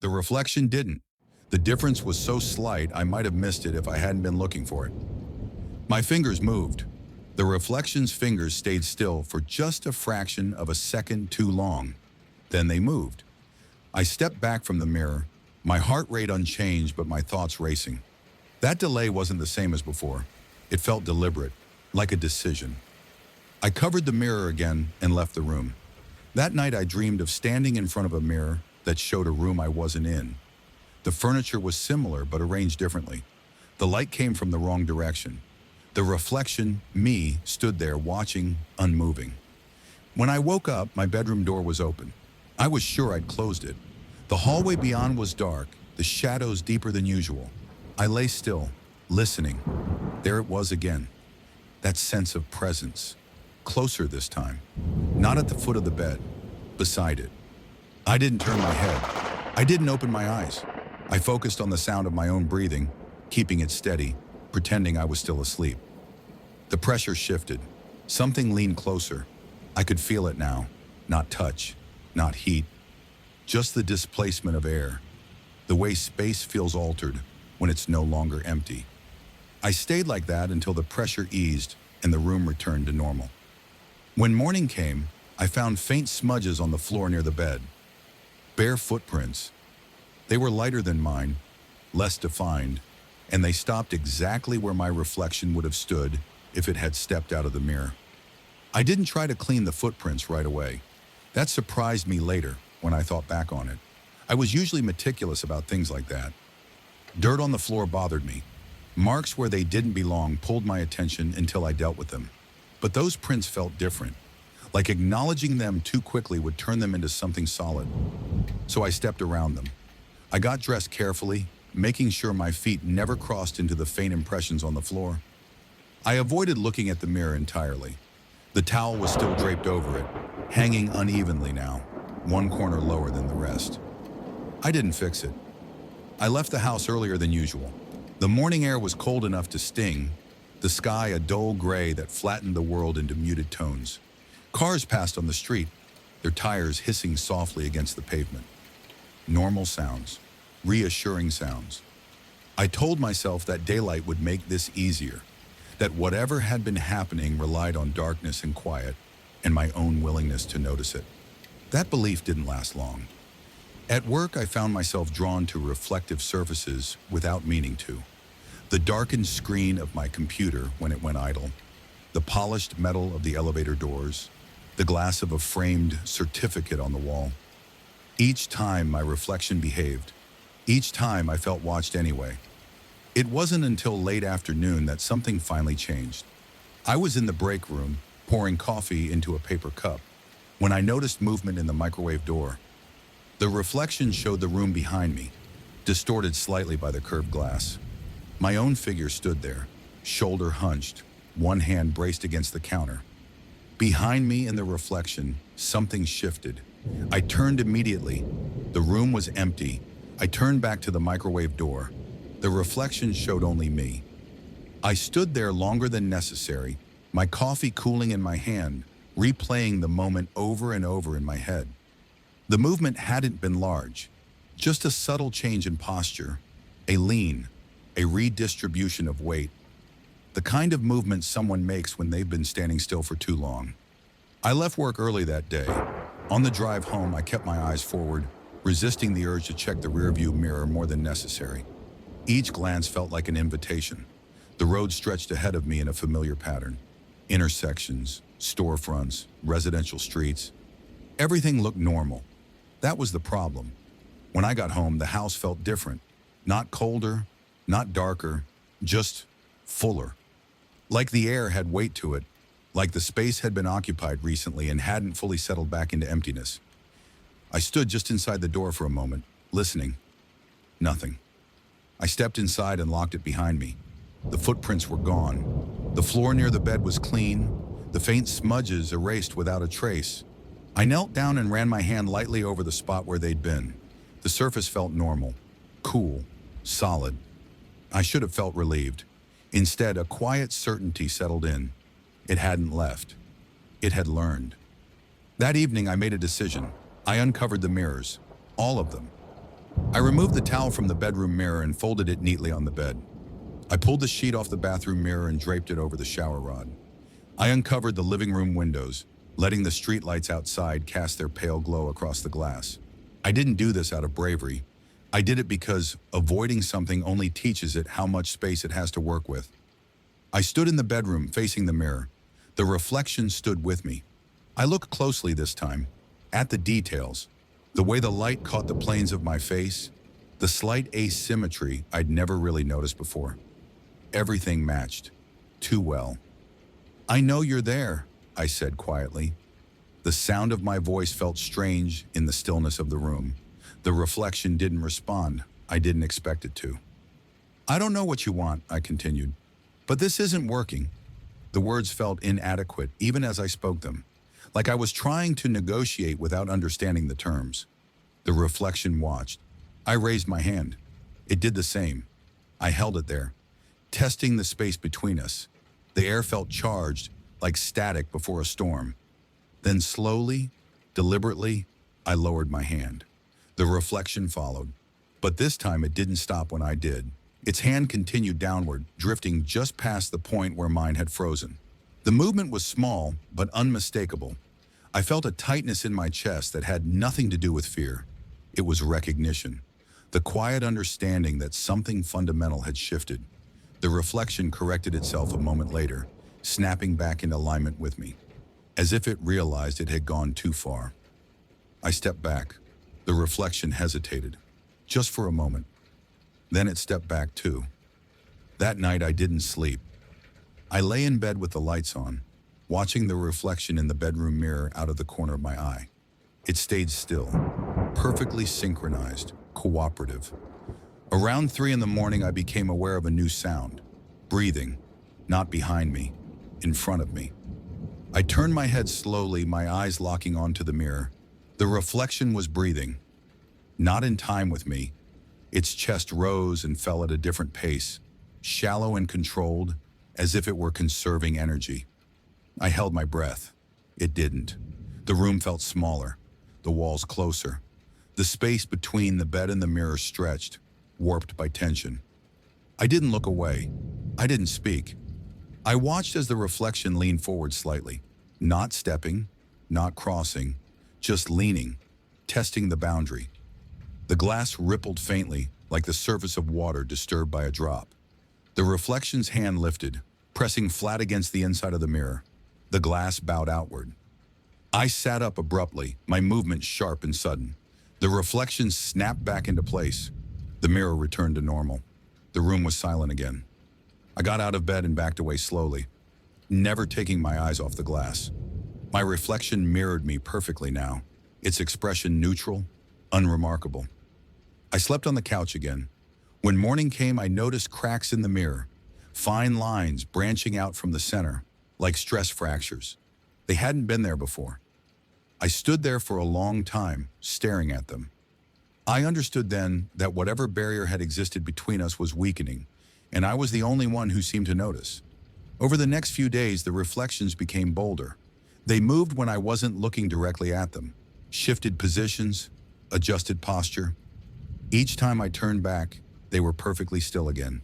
The reflection didn't. The difference was so slight I might have missed it if I hadn't been looking for it. My fingers moved. The reflection's fingers stayed still for just a fraction of a second too long. Then they moved. I stepped back from the mirror, my heart rate unchanged but my thoughts racing. That delay wasn't the same as before. It felt deliberate, like a decision. I covered the mirror again and left the room. That night I dreamed of standing in front of a mirror that showed a room I wasn't in. The furniture was similar but arranged differently. The light came from the wrong direction. The reflection, me, stood there watching, unmoving. When I woke up, my bedroom door was open. I was sure I'd closed it. The hallway beyond was dark, the shadows deeper than usual. I lay still, listening. There it was again. That sense of presence. Closer this time. Not at the foot of the bed, beside it. I didn't turn my head. I didn't open my eyes. I focused on the sound of my own breathing, keeping it steady, pretending I was still asleep. The pressure shifted. Something leaned closer. I could feel it now. Not touch, not heat. Just the displacement of air. The way space feels altered when it's no longer empty. I stayed like that until the pressure eased and the room returned to normal. When morning came, I found faint smudges on the floor near the bed. Bare footprints. They were lighter than mine, less defined, and they stopped exactly where my reflection would have stood if it had stepped out of the mirror. I didn't try to clean the footprints right away. That surprised me later when I thought back on it. I was usually meticulous about things like that. Dirt on the floor bothered me. Marks where they didn't belong pulled my attention until I dealt with them. But those prints felt different, like acknowledging them too quickly would turn them into something solid. So I stepped around them. I got dressed carefully, making sure my feet never crossed into the faint impressions on the floor. I avoided looking at the mirror entirely. The towel was still draped over it, hanging unevenly now, one corner lower than the rest. I didn't fix it. I left the house earlier than usual. The morning air was cold enough to sting, the sky a dull gray that flattened the world into muted tones. Cars passed on the street, their tires hissing softly against the pavement. Normal sounds, reassuring sounds. I told myself that daylight would make this easier, that whatever had been happening relied on darkness and quiet, and my own willingness to notice it. That belief didn't last long. At work, I found myself drawn to reflective surfaces without meaning to. The darkened screen of my computer when it went idle, the polished metal of the elevator doors, the glass of a framed certificate on the wall. Each time my reflection behaved, each time I felt watched anyway. It wasn't until late afternoon that something finally changed. I was in the break room, pouring coffee into a paper cup, when I noticed movement in the microwave door. The reflection showed the room behind me, distorted slightly by the curved glass. My own figure stood there, shoulder hunched, one hand braced against the counter. Behind me in the reflection, something shifted. I turned immediately. The room was empty. I turned back to the microwave door. The reflection showed only me. I stood there longer than necessary, my coffee cooling in my hand, replaying the moment over and over in my head. The movement hadn't been large, just a subtle change in posture, a lean, a redistribution of weight, the kind of movement someone makes when they've been standing still for too long. I left work early that day. On the drive home, I kept my eyes forward, resisting the urge to check the rearview mirror more than necessary. Each glance felt like an invitation. The road stretched ahead of me in a familiar pattern. Intersections, storefronts, residential streets. Everything looked normal. That was the problem. When I got home, the house felt different. Not colder, not darker, just fuller. Like the air had weight to it, like the space had been occupied recently and hadn't fully settled back into emptiness. I stood just inside the door for a moment, listening. Nothing. I stepped inside and locked it behind me. The footprints were gone. The floor near the bed was clean, the faint smudges erased without a trace. I knelt down and ran my hand lightly over the spot where they'd been. The surface felt normal, cool, solid. I should have felt relieved. Instead, a quiet certainty settled in. It hadn't left. It had learned. That evening, I made a decision. I uncovered the mirrors, all of them. I removed the towel from the bedroom mirror and folded it neatly on the bed. I pulled the sheet off the bathroom mirror and draped it over the shower rod. I uncovered the living room windows, letting the streetlights outside cast their pale glow across the glass. I didn't do this out of bravery. I did it because avoiding something only teaches it how much space it has to work with. I stood in the bedroom facing the mirror. The reflection stood with me. I looked closely this time, at the details, the way the light caught the planes of my face, the slight asymmetry I'd never really noticed before. Everything matched, too well. "I know you're there," I said quietly. The sound of my voice felt strange in the stillness of the room. The reflection didn't respond. I didn't expect it to. "I don't know what you want," I continued, "but this isn't working." The words felt inadequate even as I spoke them, like I was trying to negotiate without understanding the terms. The reflection watched. I raised my hand. It did the same. I held it there, testing the space between us. The air felt charged, like static before a storm. Then slowly, deliberately, I lowered my hand. The reflection followed, but this time it didn't stop when I did. Its hand continued downward, drifting just past the point where mine had frozen. The movement was small, but unmistakable. I felt a tightness in my chest that had nothing to do with fear. It was recognition, the quiet understanding that something fundamental had shifted. The reflection corrected itself a moment later, snapping back into alignment with me, as if it realized it had gone too far. I stepped back. The reflection hesitated, just for a moment. Then it stepped back too. That night I didn't sleep. I lay in bed with the lights on, watching the reflection in the bedroom mirror out of the corner of my eye. It stayed still, perfectly synchronized, cooperative. Around 3 a.m, I became aware of a new sound, breathing, not behind me, in front of me. I turned my head slowly, my eyes locking onto the mirror. The reflection was breathing, not in time with me. Its chest rose and fell at a different pace, shallow and controlled, as if it were conserving energy. I held my breath. It didn't. The room felt smaller, the walls closer. The space between the bed and the mirror stretched, warped by tension. I didn't look away. I didn't speak. I watched as the reflection leaned forward slightly, not stepping, not crossing, just leaning, testing the boundary. The glass rippled faintly, like the surface of water disturbed by a drop. The reflection's hand lifted, pressing flat against the inside of the mirror. The glass bowed outward. I sat up abruptly, my movement sharp and sudden. The reflection snapped back into place. The mirror returned to normal. The room was silent again. I got out of bed and backed away slowly, never taking my eyes off the glass. My reflection mirrored me perfectly now, its expression neutral, unremarkable. I slept on the couch again. When morning came, I noticed cracks in the mirror, fine lines branching out from the center, like stress fractures. They hadn't been there before. I stood there for a long time, staring at them. I understood then that whatever barrier had existed between us was weakening, and I was the only one who seemed to notice. Over the next few days, the reflections became bolder. They moved when I wasn't looking directly at them, shifted positions, adjusted posture. Each time I turned back, they were perfectly still again.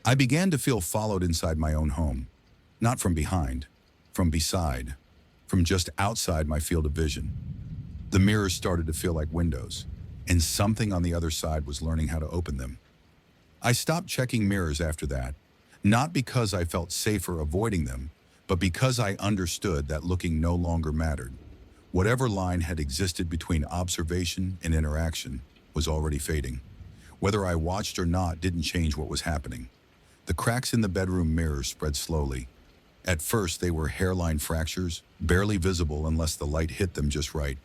I began to feel followed inside my own home, not from behind, from beside, from just outside my field of vision. The mirrors started to feel like windows, and something on the other side was learning how to open them. I stopped checking mirrors after that, not because I felt safer avoiding them, but because I understood that looking no longer mattered. Whatever line had existed between observation and interaction was already fading. Whether I watched or not didn't change what was happening. The cracks in the bedroom mirrors spread slowly. At first, they were hairline fractures, barely visible unless the light hit them just right.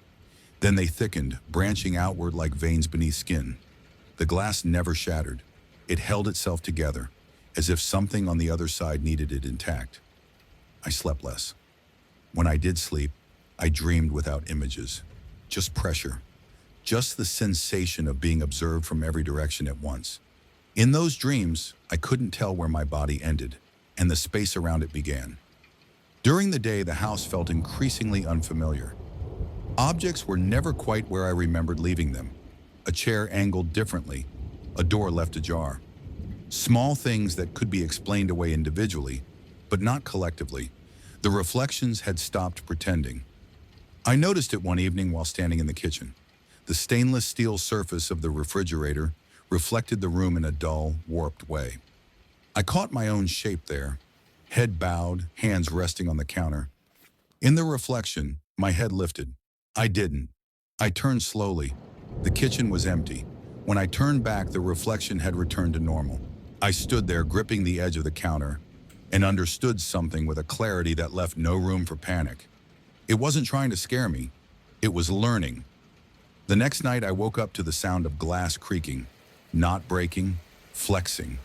Then they thickened, branching outward like veins beneath skin. The glass never shattered. It held itself together, as if something on the other side needed it intact. I slept less. When I did sleep, I dreamed without images, just pressure, just the sensation of being observed from every direction at once. In those dreams, I couldn't tell where my body ended and the space around it began. During the day, the house felt increasingly unfamiliar. Objects were never quite where I remembered leaving them. a chair angled differently, a door left ajar. Small things that could be explained away individually, but not collectively. The reflections had stopped pretending. I noticed it one evening while standing in the kitchen. The stainless steel surface of the refrigerator reflected the room in a dull, warped way. I caught my own shape there, head bowed, hands resting on the counter. In the reflection, my head lifted. I didn't. I turned slowly. The kitchen was empty. When I turned back, the reflection had returned to normal. I stood there gripping the edge of the counter and understood something with a clarity that left no room for panic. It wasn't trying to scare me. It was learning. The next night, I woke up to the sound of glass creaking, not breaking, flexing.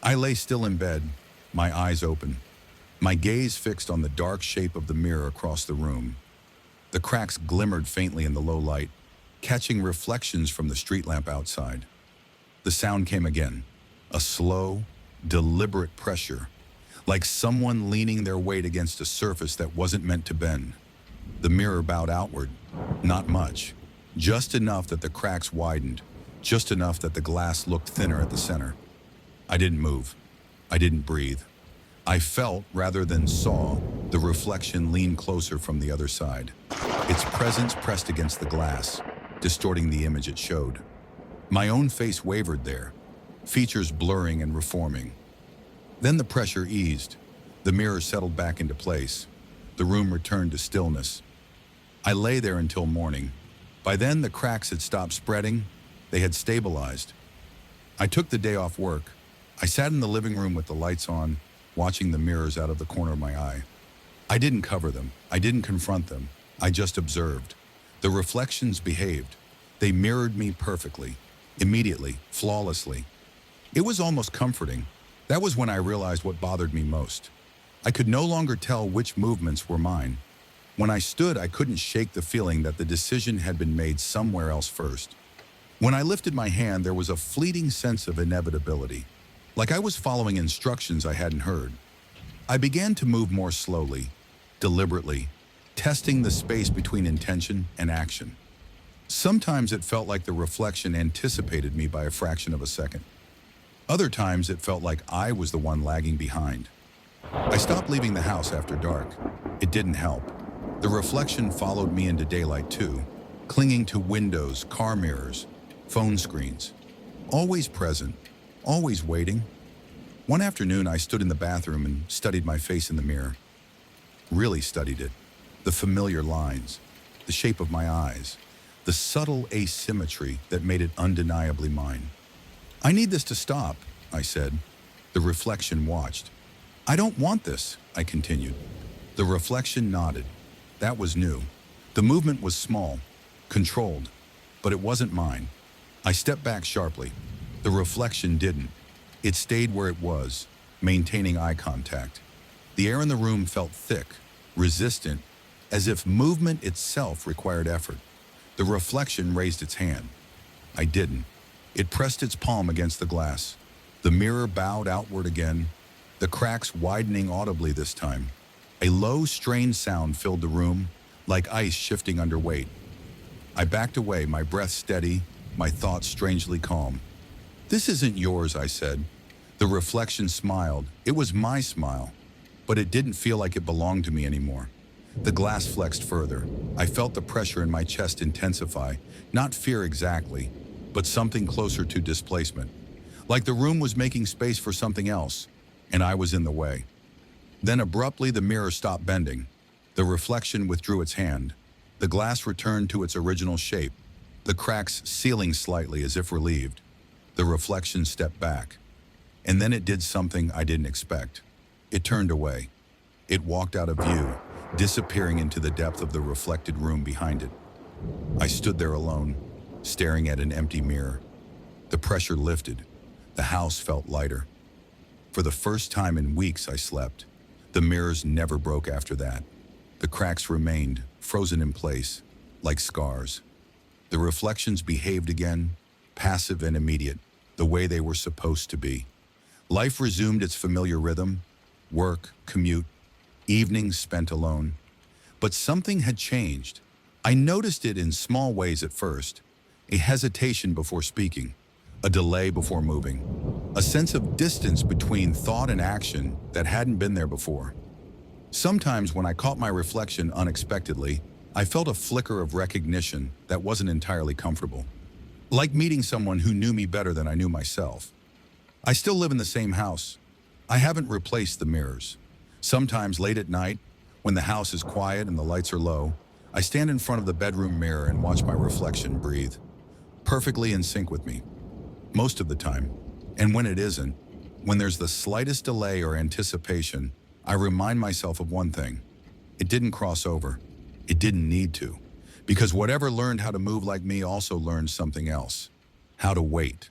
I lay still in bed, my eyes open, my gaze fixed on the dark shape of the mirror across the room. The cracks glimmered faintly in the low light, catching reflections from the street lamp outside. The sound came again, a slow, deliberate pressure, like someone leaning their weight against a surface that wasn't meant to bend. The mirror bowed outward, not much, just enough that the cracks widened, just enough that the glass looked thinner at the center. I didn't move. I didn't breathe. I felt, rather than saw, the reflection lean closer from the other side. Its presence pressed against the glass, distorting the image it showed. My own face wavered there, features blurring and reforming. Then the pressure eased. The mirror settled back into place. The room returned to stillness. I lay there until morning. By then, the cracks had stopped spreading. They had stabilized. I took the day off work. I sat in the living room with the lights on, watching the mirrors out of the corner of my eye. I didn't cover them. I didn't confront them. I just observed. The reflections behaved. They mirrored me perfectly, immediately, flawlessly. It was almost comforting. That was when I realized what bothered me most. I could no longer tell which movements were mine. When I stood, I couldn't shake the feeling that the decision had been made somewhere else first. When I lifted my hand, there was a fleeting sense of inevitability, like I was following instructions I hadn't heard. I began to move more slowly, deliberately, testing the space between intention and action. Sometimes it felt like the reflection anticipated me by a fraction of a second. Other times it felt like I was the one lagging behind. I stopped leaving the house after dark. It didn't help. The reflection followed me into daylight too, clinging to windows, car mirrors, phone screens. Always present, always waiting. One afternoon, I stood in the bathroom and studied my face in the mirror. Really studied it. The familiar lines, the shape of my eyes, the subtle asymmetry that made it undeniably mine. I need this to stop, I said. The reflection watched. I don't want this, I continued. The reflection nodded. That was new. The movement was small, controlled, but it wasn't mine. I stepped back sharply. The reflection didn't. It stayed where it was, maintaining eye contact. The air in the room felt thick, resistant, as if movement itself required effort. The reflection raised its hand. I didn't. It pressed its palm against the glass. The mirror bowed outward again, the cracks widening audibly this time. A low, strained sound filled the room, like ice shifting under weight. I backed away, my breath steady, my thoughts strangely calm. This isn't yours, I said. The reflection smiled. It was my smile, but it didn't feel like it belonged to me anymore. The glass flexed further. I felt the pressure in my chest intensify, not fear exactly, but something closer to displacement. Like the room was making space for something else, and I was in the way. Then abruptly the mirror stopped bending. The reflection withdrew its hand. The glass returned to its original shape, the cracks sealing slightly as if relieved. The reflection stepped back. And then it did something I didn't expect. It turned away. It walked out of view, disappearing into the depth of the reflected room behind it. I stood there alone, staring at an empty mirror. The pressure lifted. The house felt lighter. For the first time in weeks, I slept. The mirrors never broke after that. The cracks remained, frozen in place, like scars. The reflections behaved again, passive and immediate, the way they were supposed to be. Life resumed its familiar rhythm, work, commute, evenings spent alone. But something had changed. I noticed it in small ways at first. a hesitation before speaking, a delay before moving, a sense of distance between thought and action that hadn't been there before. Sometimes when I caught my reflection unexpectedly, I felt a flicker of recognition that wasn't entirely comfortable. Like meeting someone who knew me better than I knew myself. I still live in the same house. I haven't replaced the mirrors. Sometimes late at night, when the house is quiet and the lights are low, I stand in front of the bedroom mirror and watch my reflection breathe, perfectly in sync with me. Most of the time. And when it isn't, when there's the slightest delay or anticipation, I remind myself of one thing. It didn't cross over. It didn't need to. Because whatever learned how to move like me also learned something else. How to wait.